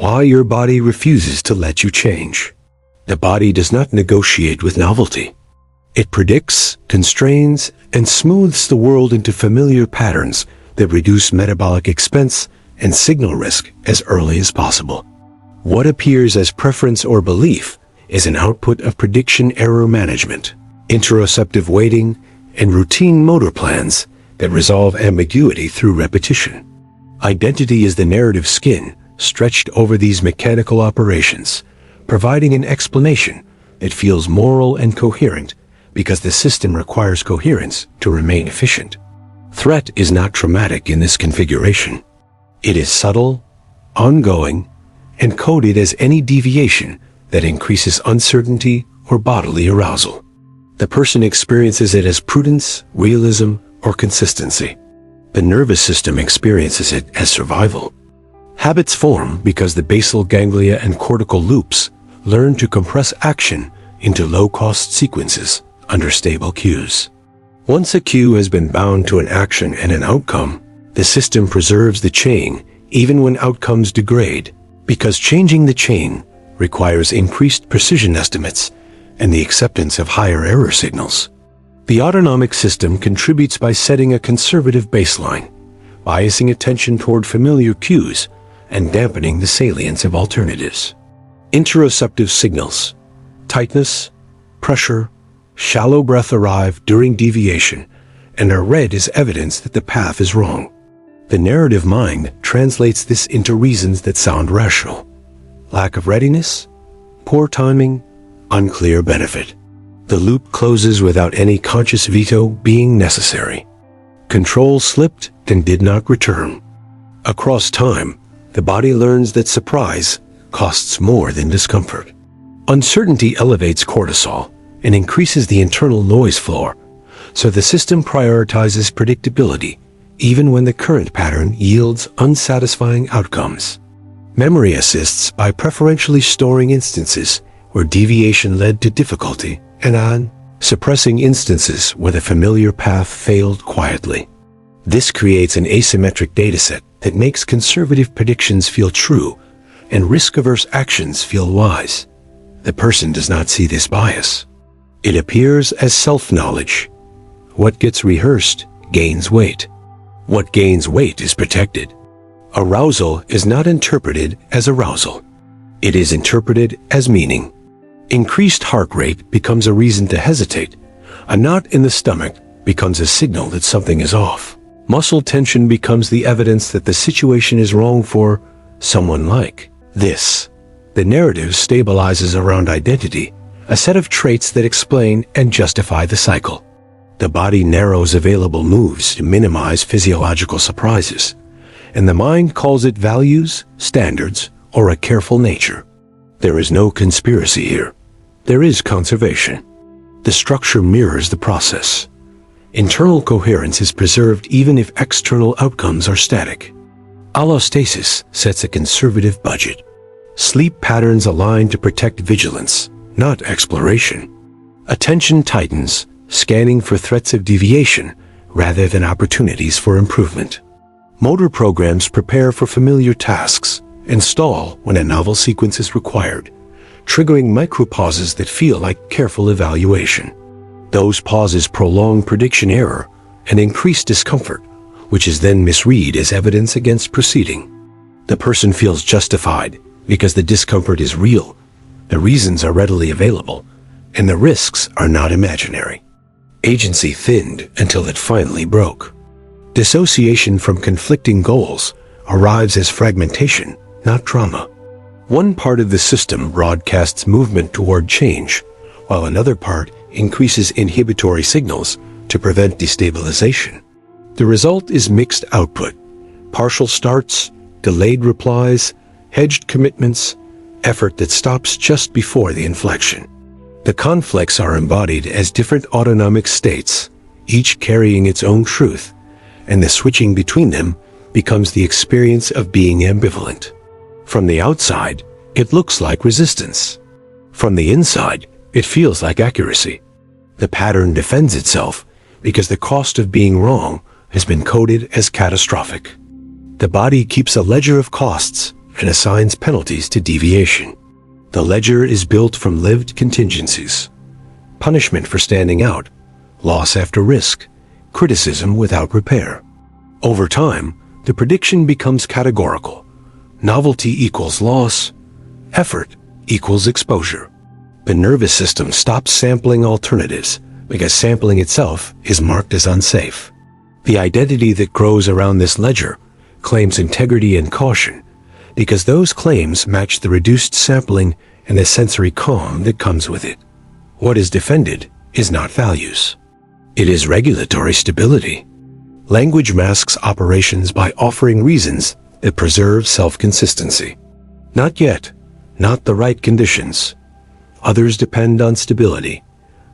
why your body refuses to let you change. The body does not negotiate with novelty. It predicts, constrains, and smooths the world into familiar patterns that reduce metabolic expense and signal risk as early as possible. What appears as preference or belief is an output of prediction error management, interoceptive weighting, and routine motor plans that resolve ambiguity through repetition. Identity is the narrative skin stretched over these mechanical operations, providing an explanation that feels moral and coherent because the system requires coherence to remain efficient. Threat is not traumatic in this configuration. It is subtle, ongoing, and coded as any deviation that increases uncertainty or bodily arousal. The person experiences it as prudence, realism, or consistency. The nervous system experiences it as survival. Habits form because the basal ganglia and cortical loops learn to compress action into low-cost sequences under stable cues. Once a cue has been bound to an action and an outcome, the system preserves the chain even when outcomes degrade, because changing the chain requires increased precision estimates and the acceptance of higher error signals. The autonomic system contributes by setting a conservative baseline, biasing attention toward familiar cues and dampening the salience of alternatives. Interoceptive signals, tightness, pressure, shallow breath arrive during deviation and are read as evidence that the path is wrong. The narrative mind translates this into reasons that sound rational. Lack of readiness, poor timing, unclear benefit. The loop closes without any conscious veto being necessary. Control slipped and did not return. Across time, the body learns that surprise costs more than discomfort. Uncertainty elevates cortisol and increases the internal noise floor, so the system prioritizes predictability even when the current pattern yields unsatisfying outcomes. Memory assists by preferentially storing instances where deviation led to difficulty and suppressing instances where the familiar path failed quietly. This creates an asymmetric dataset that makes conservative predictions feel true and risk-averse actions feel wise. The person does not see this bias. It appears as self-knowledge. What gets rehearsed gains weight. What gains weight is protected. Arousal is not interpreted as arousal. It is interpreted as meaning. Increased heart rate becomes a reason to hesitate. A knot in the stomach becomes a signal that something is off. Muscle tension becomes the evidence that the situation is wrong for someone like this. The narrative stabilizes around identity, a set of traits that explain and justify the cycle. The body narrows available moves to minimize physiological surprises, and the mind calls it values, standards, or a careful nature. There is no conspiracy here. There is conservation. The structure mirrors the process. Internal coherence is preserved even if external outcomes are static. Allostasis sets a conservative budget. Sleep patterns align to protect vigilance, not exploration. Attention tightens, scanning for threats of deviation rather than opportunities for improvement. Motor programs prepare for familiar tasks and stall when a novel sequence is required, triggering micropauses that feel like careful evaluation. Those pauses prolong prediction error and increase discomfort, which is then misread as evidence against proceeding. The person feels justified because the discomfort is real, the reasons are readily available, and the risks are not imaginary. Agency thinned until it finally broke. Dissociation from conflicting goals arrives as fragmentation, not trauma. One part of the system broadcasts movement toward change, while another part increases inhibitory signals to prevent destabilization. The result is mixed output: partial starts, delayed replies, hedged commitments, effort that stops just before the inflection. The conflicts are embodied as different autonomic states, each carrying its own truth, and the switching between them becomes the experience of being ambivalent. From the outside, it looks like resistance. From the inside, it feels like accuracy. The pattern defends itself because the cost of being wrong has been coded as catastrophic. The body keeps a ledger of costs, and assigns penalties to deviation. The ledger is built from lived contingencies: punishment for standing out, loss after risk, criticism without repair. Over time, the prediction becomes categorical. Novelty equals loss, effort equals exposure. The nervous system stops sampling alternatives because sampling itself is marked as unsafe. The identity that grows around this ledger claims integrity and caution because those claims match the reduced sampling and the sensory calm that comes with it. What is defended is not values. It is regulatory stability. Language masks operations by offering reasons that preserve self-consistency. Not yet, not the right conditions. Others depend on stability.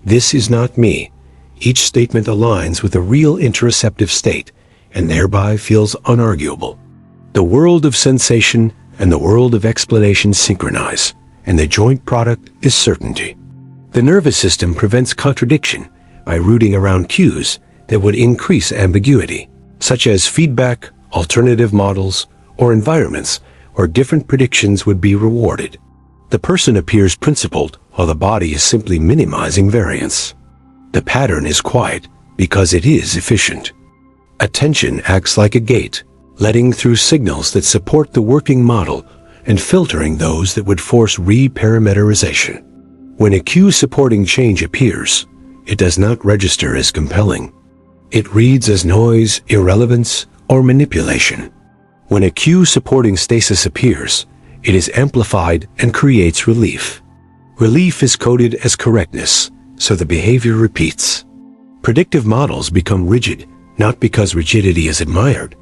This is not me. Each statement aligns with a real interoceptive state and thereby feels unarguable. The world of sensation and the world of explanation synchronize, and the joint product is certainty. The nervous system prevents contradiction by rooting around cues that would increase ambiguity, such as feedback, alternative models, or environments where different predictions would be rewarded. The person appears principled while the body is simply minimizing variance. The pattern is quiet because it is efficient. Attention acts like a gate, letting through signals that support the working model and filtering those that would force reparameterization. When a cue supporting change appears, it does not register as compelling. It reads as noise, irrelevance, or manipulation. When a cue supporting stasis appears, it is amplified and creates relief. Relief is coded as correctness, so the behavior repeats. Predictive models become rigid, not because rigidity is admired,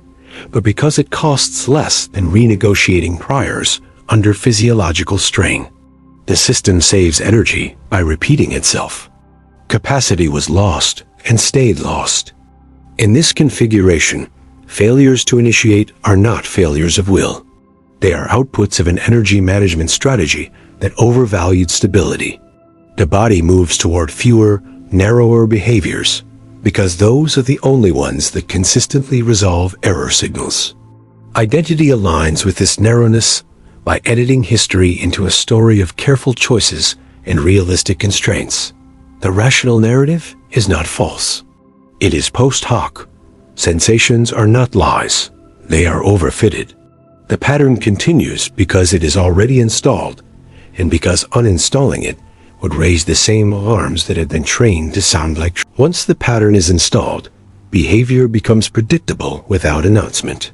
but because it costs less than renegotiating priors under physiological strain. The system saves energy by repeating itself. Capacity was lost and stayed lost. In this configuration, failures to initiate are not failures of will. They are outputs of an energy management strategy that overvalued stability. The body moves toward fewer, narrower behaviors because those are the only ones that consistently resolve error signals. Identity aligns with this narrowness by editing history into a story of careful choices and realistic constraints. The rational narrative is not false. It is post hoc. Sensations are not lies. They are overfitted. The pattern continues because it is already installed, and because uninstalling it would raise the same alarms that had been trained to sound like. Once the pattern is installed, behavior becomes predictable without announcement.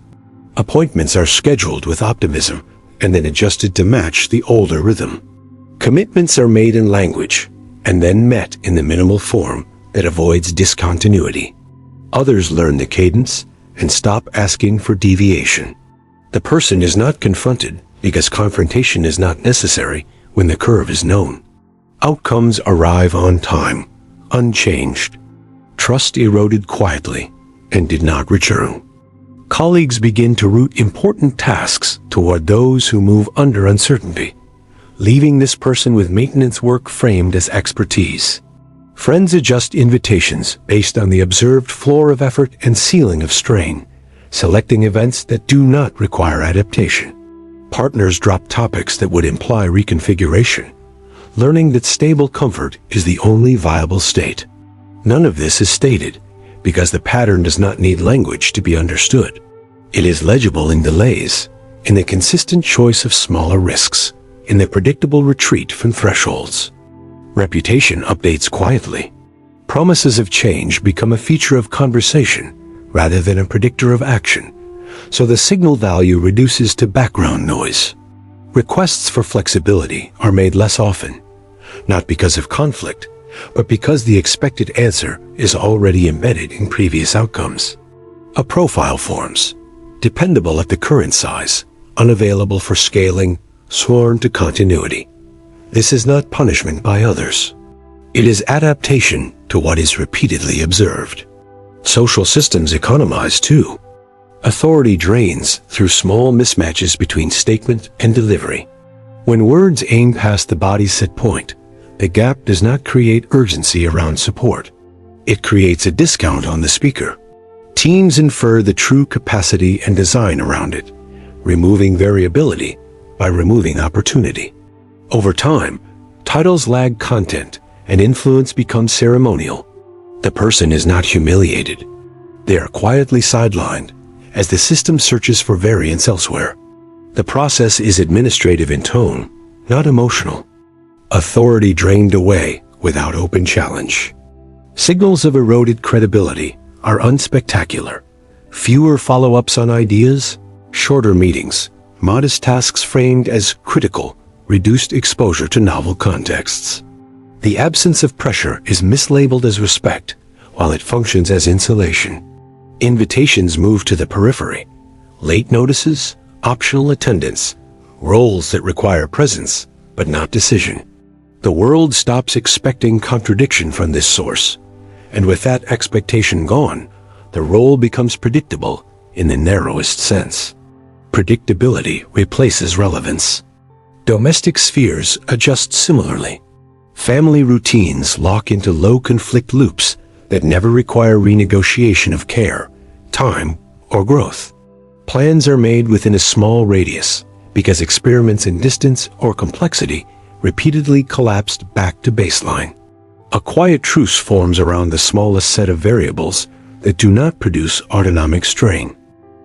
Appointments are scheduled with optimism and then adjusted to match the older rhythm. Commitments are made in language and then met in the minimal form that avoids discontinuity. Others learn the cadence and stop asking for deviation. The person is not confronted because confrontation is not necessary when the curve is known. Outcomes arrive on time, unchanged. Trust eroded quietly and did not return. Colleagues begin to route important tasks toward those who move under uncertainty, leaving this person with maintenance work framed as expertise. Friends adjust invitations based on the observed floor of effort and ceiling of strain, selecting events that do not require adaptation. Partners drop topics that would imply reconfiguration, learning that stable comfort is the only viable state. None of this is stated because the pattern does not need language to be understood. It is legible in delays, in the consistent choice of smaller risks, in the predictable retreat from thresholds. Reputation updates quietly. Promises of change become a feature of conversation rather than a predictor of action, so the signal value reduces to background noise. Requests for flexibility are made less often, not because of conflict, but because the expected answer is already embedded in previous outcomes. A profile forms, dependable at the current size, unavailable for scaling, sworn to continuity. This is not punishment by others. It is adaptation to what is repeatedly observed. Social systems economize too. Authority drains through small mismatches between statement and delivery. When words aim past the body's set point, the gap does not create urgency around support. It creates a discount on the speaker. Teams infer the true capacity and design around it, removing variability by removing opportunity. Over time, titles lag content and influence becomes ceremonial. The person is not humiliated. They are quietly sidelined as the system searches for variance elsewhere. The process is administrative in tone, not emotional. Authority drained away without open challenge. Signals of eroded credibility are unspectacular. Fewer follow-ups on ideas, shorter meetings, modest tasks framed as critical, reduced exposure to novel contexts. The absence of pressure is mislabeled as respect, while it functions as insulation. Invitations move to the periphery. Late notices, optional attendance, roles that require presence, but not decision. The world stops expecting contradiction from this source, and with that expectation gone, the role becomes predictable in the narrowest sense. Predictability replaces relevance. Domestic spheres adjust similarly. Family routines lock into low-conflict loops that never require renegotiation of care, time, or growth. Plans are made within a small radius because experiments in distance or complexity repeatedly collapsed back to baseline. A quiet truce forms around the smallest set of variables that do not produce autonomic strain.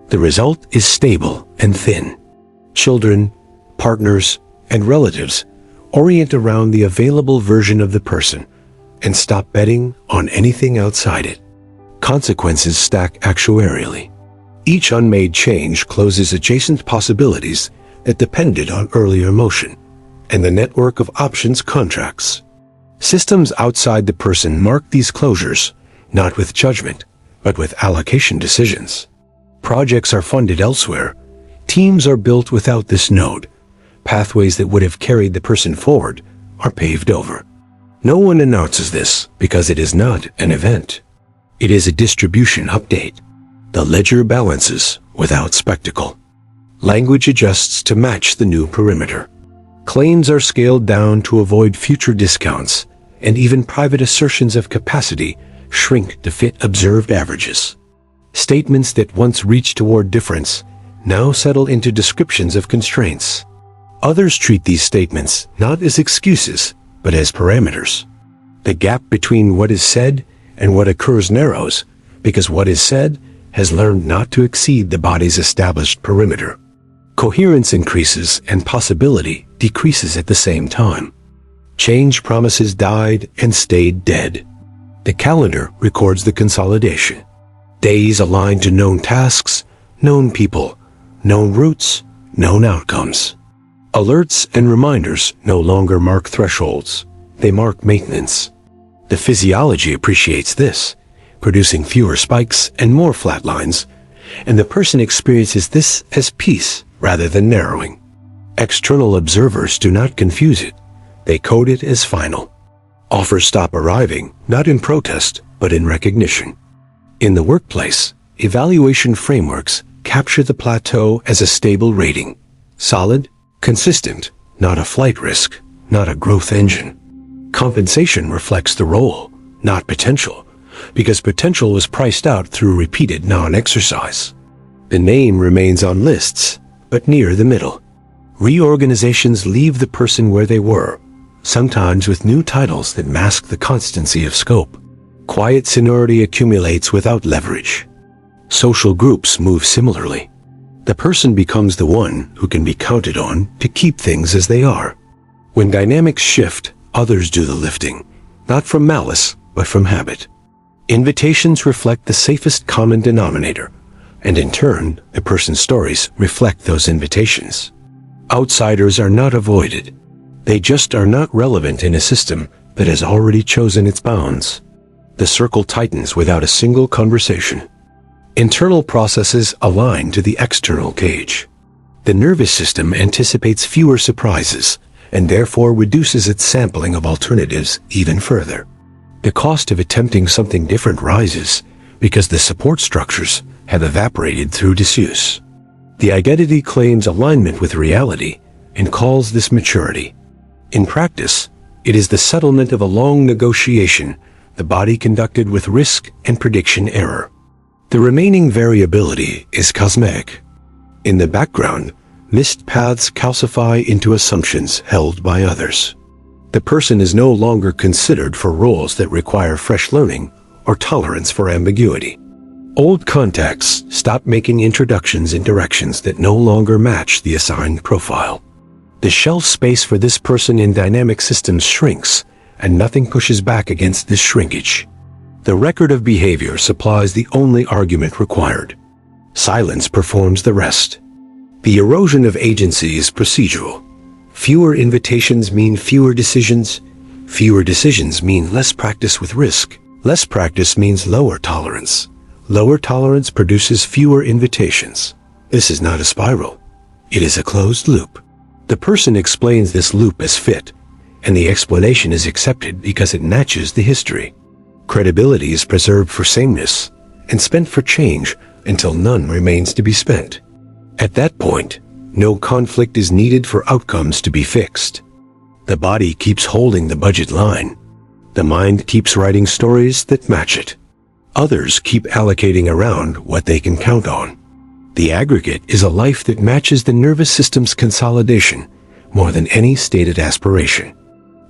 The result is stable and thin. Children, partners, and relatives orient around the available version of the person and stop betting on anything outside it. Consequences stack actuarially. Each unmade change closes adjacent possibilities that depended on earlier motion, and the network of options contracts. Systems outside the person mark these closures, not with judgment, but with allocation decisions. Projects are funded elsewhere. Teams are built without this node. Pathways that would have carried the person forward are paved over. No one announces this because it is not an event. It is a distribution update. The ledger balances without spectacle. Language adjusts to match the new perimeter. Claims are scaled down to avoid future discounts, and even private assertions of capacity shrink to fit observed averages. Statements that once reached toward difference now settle into descriptions of constraints. Others treat these statements not as excuses, but as parameters. The gap between what is said and what occurs narrows, because what is said has learned not to exceed the body's established perimeter. Coherence increases and possibility decreases at the same time. Change promises died and stayed dead. The calendar records the consolidation. Days aligned to known tasks, known people, known routes, known outcomes. Alerts and reminders no longer mark thresholds. They mark maintenance. The physiology appreciates this, producing fewer spikes and more flat lines, and the person experiences this as peace rather than narrowing. External observers do not confuse it. They code it as final. Offers stop arriving, not in protest, but in recognition. In the workplace, evaluation frameworks capture the plateau as a stable rating. Solid, consistent, not a flight risk, not a growth engine. Compensation reflects the role, not potential, because potential was priced out through repeated non-exercise. The name remains on lists, but near the middle. Reorganizations leave the person where they were, sometimes with new titles that mask the constancy of scope. Quiet seniority accumulates without leverage. Social groups move similarly. The person becomes the one who can be counted on to keep things as they are. When dynamics shift, others do the lifting, not from malice, but from habit. Invitations reflect the safest common denominator, and in turn, the person's stories reflect those invitations. Outsiders are not avoided. They just are not relevant in a system that has already chosen its bounds. The circle tightens without a single conversation. Internal processes align to the external cage. The nervous system anticipates fewer surprises and therefore reduces its sampling of alternatives even further. The cost of attempting something different rises because the support structures have evaporated through disuse. The identity claims alignment with reality and calls this maturity. In practice, it is the settlement of a long negotiation, the body conducted with risk and prediction error. The remaining variability is cosmetic. In the background, missed paths calcify into assumptions held by others. The person is no longer considered for roles that require fresh learning or tolerance for ambiguity. Old contacts stop making introductions in directions that no longer match the assigned profile. The shelf space for this person in dynamic systems shrinks, and nothing pushes back against this shrinkage. The record of behavior supplies the only argument required. Silence performs the rest. The erosion of agency is procedural. Fewer invitations mean fewer decisions. Fewer decisions mean less practice with risk. Less practice means lower tolerance. Lower tolerance produces fewer invitations. This is not a spiral. It is a closed loop. The person explains this loop as fit, and the explanation is accepted because it matches the history. Credibility is preserved for sameness and spent for change until none remains to be spent. At that point, no conflict is needed for outcomes to be fixed. The body keeps holding the budget line. The mind keeps writing stories that match it. Others keep allocating around what they can count on. The aggregate is a life that matches the nervous system's consolidation more than any stated aspiration.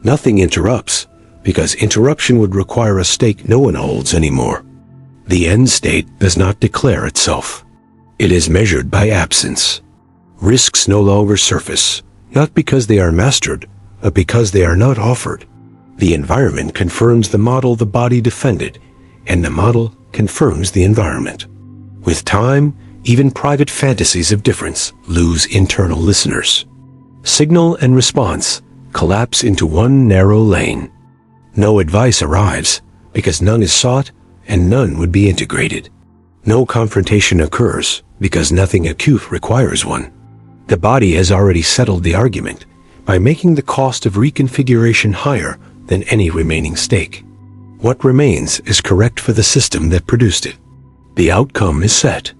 Nothing interrupts, because interruption would require a stake no one holds anymore. The end state does not declare itself. It is measured by absence. Risks no longer surface, not because they are mastered, but because they are not offered. The environment confirms the model the body defended, and the model confirms the environment. With time, even private fantasies of difference lose internal listeners. Signal and response collapse into one narrow lane. No advice arrives, because none is sought and none would be integrated. No confrontation occurs, because nothing acute requires one. The body has already settled the argument by making the cost of reconfiguration higher than any remaining stake. What remains is correct for the system that produced it. The outcome is set.